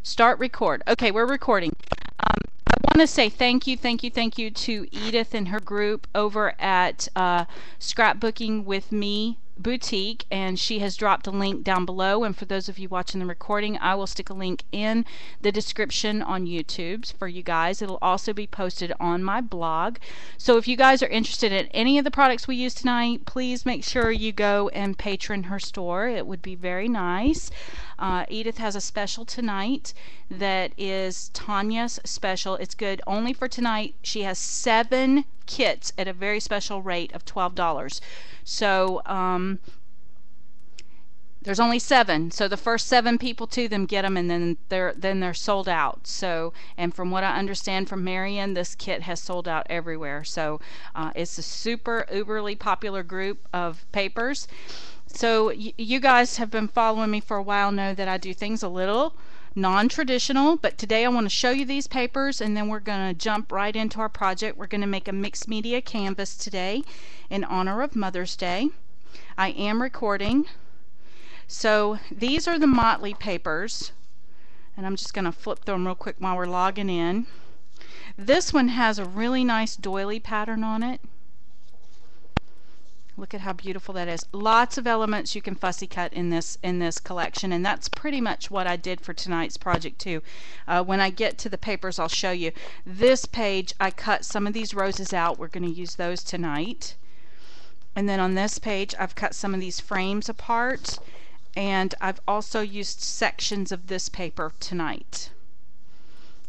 Start record. Okay, we're recording. I want to say thank you to Edith and her group over at Scrapbooking with Me Boutique, and she has dropped a link down below. And for those of you watching the recording, I will stick a link in the description on YouTube for you guys. It'll also be posted on my blog. So if you guys are interested in any of the products we use tonight, please make sure you go and patron her store. It would be very nice. Edith has a special tonight that is Tonya's special. It's good only for tonight. She has 7 kits at a very special rate of $12. So there's only 7, so the first 7 people to them get them, and then they're sold out. So, and from what I understand from Marion, this kit has sold out everywhere. So it's a super uberly popular group of papers. So you guys have been following me for a while, know that I do things a little non-traditional, but today I want to show you these papers, and then we're going to jump right into our project. We're going to make a mixed media canvas today in honor of Mother's Day. I am recording. So these are the Motley papers, and I'm just going to flip through them real quick while we're logging in. This one has a really nice doily pattern on it. Look at how beautiful that is. Lots of elements you can fussy cut in this collection, and that's pretty much what I did for tonight's project too. When I get to the papers, I'll show you. This page, I cut some of these roses out. We're going to use those tonight. And then on this page, I've cut some of these frames apart, and I've also used sections of this paper tonight.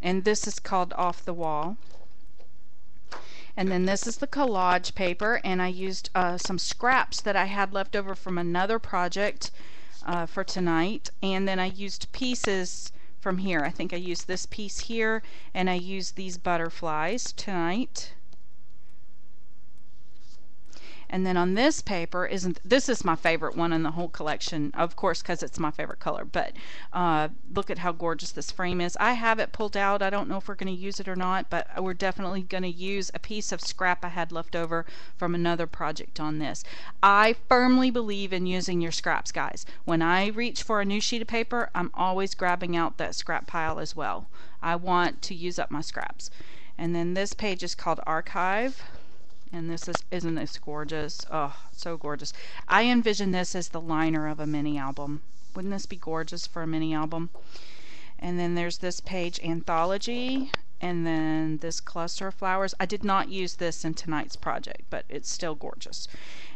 And this is called Off the Wall. And then this is the collage paper, and I used some scraps that I had left over from another project for tonight, and then I used pieces from here. I think I used this piece here, and I used these butterflies tonight. And then on this paper, this is my favorite one in the whole collection, of course, because it's my favorite color. But look at how gorgeous this frame is. I have it pulled out. I don't know if we're going to use it or not, but we're definitely going to use a piece of scrap I had left over from another project on this. I firmly believe in using your scraps, guys. When I reach for a new sheet of paper, I'm always grabbing out that scrap pile as well. I want to use up my scraps. And then this page is called Archive. And this isn't this gorgeous? Oh, so gorgeous. I envision this as the liner of a mini album. Wouldn't this be gorgeous for a mini album? And then there's this page, Anthology, and then this cluster of flowers. I did not use this in tonight's project, but it's still gorgeous.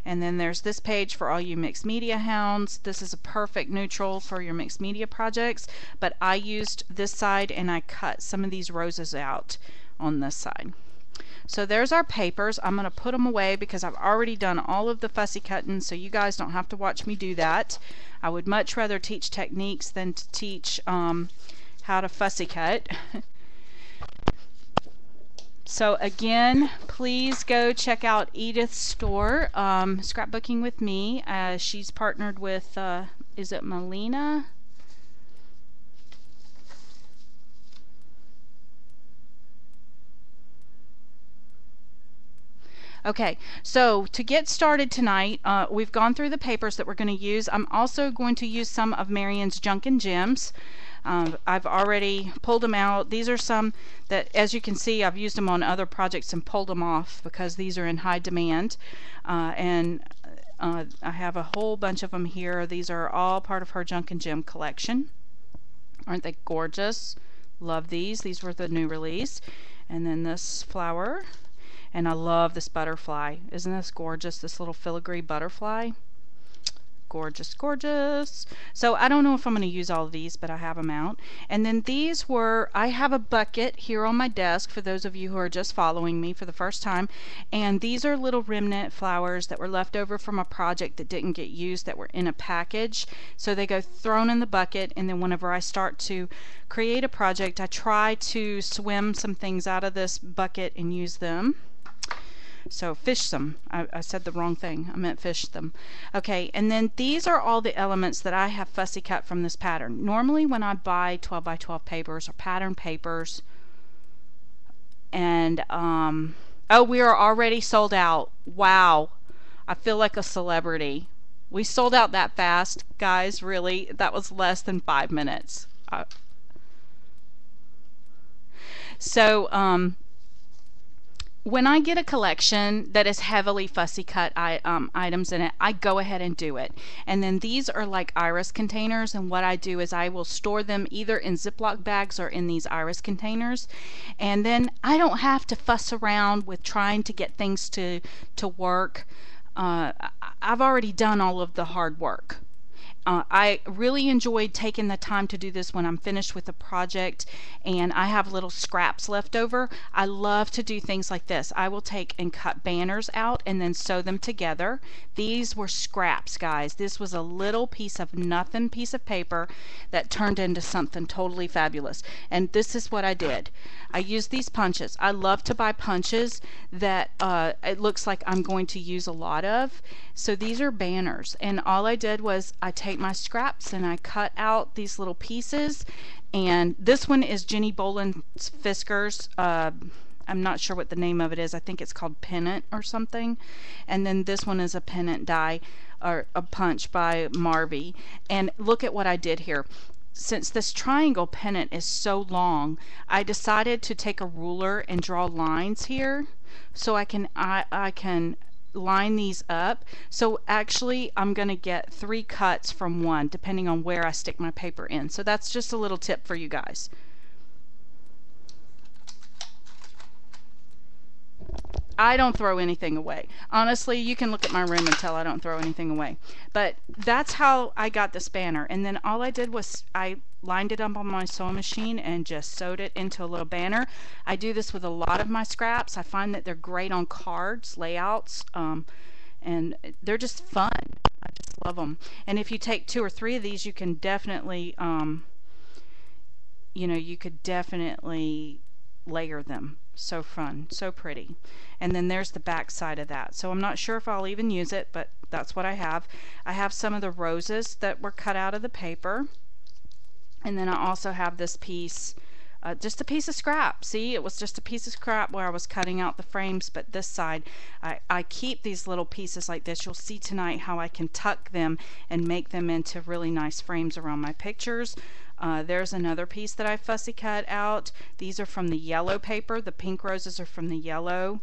And then there's this page for all you mixed media hounds. This is a perfect neutral for your mixed media projects, but I used this side and I cut some of these roses out on this side. So there's our papers. I'm going to put them away because I've already done all of the fussy cutting, so you guys don't have to watch me do that. I would much rather teach techniques than to teach how to fussy cut. So again, please go check out Edith's store, Scrapbooking with Me. She's partnered with, is it Melina? Okay, so to get started tonight, we've gone through the papers that we're going to use. I'm also going to use some of Marion's Junk and Gems. I've already pulled them out. These are some that, as you can see, I've used them on other projects and pulled them off because these are in high demand. I have a whole bunch of them here. These are all part of her Junk and Gem collection. Aren't they gorgeous? Love these. These were the new release. And then this flower. And I love this butterfly. Isn't this gorgeous? This little filigree butterfly. Gorgeous, gorgeous. So I don't know if I'm going to use all of these, but I have them out. And then these were, I have a bucket here on my desk for those of you who are just following me for the first time. And these are little remnant flowers that were left over from a project that didn't get used, that were in a package. So they go thrown in the bucket, and then whenever I start to create a project, I try to swim some things out of this bucket and use them. So fish them. I said the wrong thing. I meant fish them. Okay, and then these are all the elements that I have fussy cut from this pattern. Normally when I buy 12 by 12 papers or pattern papers, and oh, we are already sold out. Wow, I feel like a celebrity. We sold out that fast, guys. Really, that was less than 5 minutes. So when I get a collection that is heavily fussy cut items in it, I go ahead and do it. And then these are like iris containers, and what I do is I will store them either in Ziploc bags or in these iris containers. And then I don't have to fuss around with trying to get things to work. I've already done all of the hard work. I really enjoyed taking the time to do this when I'm finished with a project and I have little scraps left over. I love to do things like this. I will take and cut banners out and then sew them together. These were scraps, guys. This was a little piece of nothing piece of paper that turned into something totally fabulous. And this is what I did. I used these punches. I love to buy punches that it looks like I'm going to use a lot of. So these are banners, and all I did was I take my scraps and I cut out these little pieces. And this one is Jenny Boland's Fiskars. I'm not sure what the name of it is. I think it's called Pennant or something. And then this one is a pennant die or a punch by Marvy. And look at what I did here. Since this triangle pennant is so long, I decided to take a ruler and draw lines here so I can line these up. So actually I'm going to get 3 cuts from one depending on where I stick my paper in. So that's just a little tip for you guys. I don't throw anything away. Honestly, you can look at my room and tell I don't throw anything away. But that's how I got this banner. And then all I did was I lined it up on my sewing machine and just sewed it into a little banner. I do this with a lot of my scraps. I find that they're great on cards, layouts, and they're just fun. I just love them. And if you take 2 or 3 of these, you can definitely, you could definitely layer them. So fun, so pretty. And then there's the back side of that. So I'm not sure if I'll even use it, but that's what I have. I have some of the roses that were cut out of the paper. And then I also have this piece, just a piece of scrap. See, it was just a piece of scrap where I was cutting out the frames, but this side, I keep these little pieces like this. You'll see tonight how I can tuck them and make them into really nice frames around my pictures. There's another piece that I fussy cut out. These are from the yellow paper. The pink roses are from the yellow.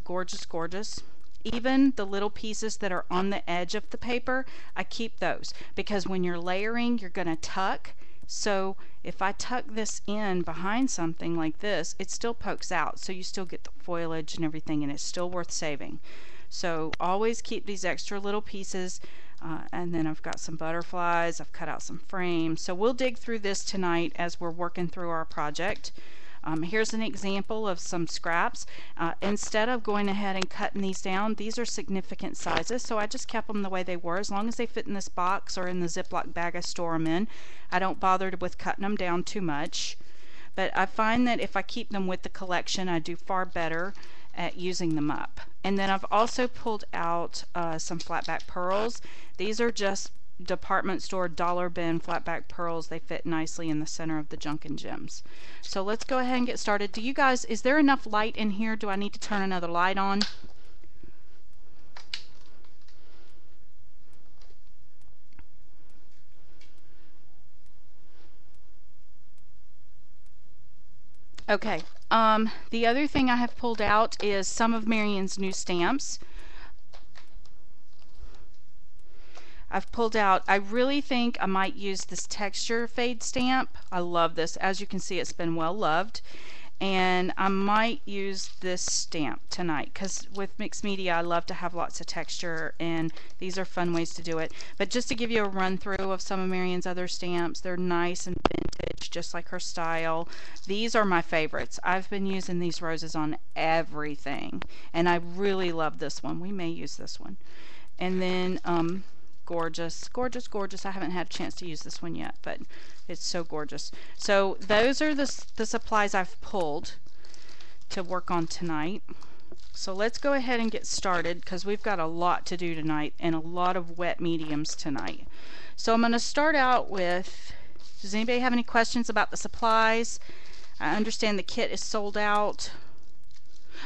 Gorgeous, gorgeous. Even the little pieces that are on the edge of the paper, I keep those because when you're layering, you're going to tuck. So if I tuck this in behind something like this, it still pokes out. So you still get the foliage and everything, and it's still worth saving. So always keep these extra little pieces. And then I've got some butterflies. I've cut out some frames. So we'll dig through this tonight as we're working through our project. Here's an example of some scraps. Instead of going ahead and cutting these down, these are significant sizes, so I just kept them the way they were. As long as they fit in this box or in the Ziploc bag I store them in, I don't bother with cutting them down too much. But I find that if I keep them with the collection, I do far better at using them up. And then I've also pulled out some flatback pearls. These are just department store dollar bin flatback pearls. They fit nicely in the center of the Junkin' Gems. So let's go ahead and get started. Do you guys, is there enough light in here? Do I need to turn another light on? Okay, the other thing I have pulled out is some of Marion's new stamps. I've pulled out, I really think I might use this texture fade stamp. I love this. As you can see, it's been well loved. And I might use this stamp tonight because with mixed media, I love to have lots of texture, and these are fun ways to do it. But just to give you a run through of some of Marion's other stamps, they're nice and vintage, just like her style. These are my favorites. I've been using these roses on everything, and I really love this one. We may use this one. And then, gorgeous, gorgeous, gorgeous. I haven't had a chance to use this one yet, but it's so gorgeous. So those are the supplies I've pulled to work on tonight. So let's go ahead and get started because we've got a lot to do tonight and a lot of wet mediums tonight. So I'm going to start out with, does anybody have any questions about the supplies? I understand the kit is sold out.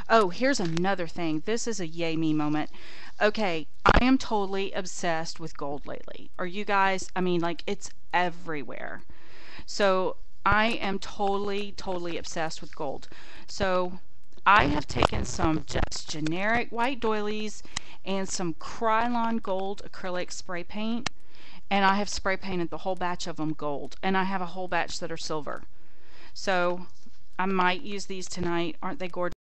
Oh, here's another thing. This is a yay me moment. Okay, I am totally obsessed with gold lately. Are you guys? I mean, like, it's everywhere. So I am totally obsessed with gold. So I have taken some just generic white doilies and some Krylon gold acrylic spray paint, and I have spray painted the whole batch of them gold, and I have a whole batch that are silver. So I might use these tonight. Aren't they gorgeous?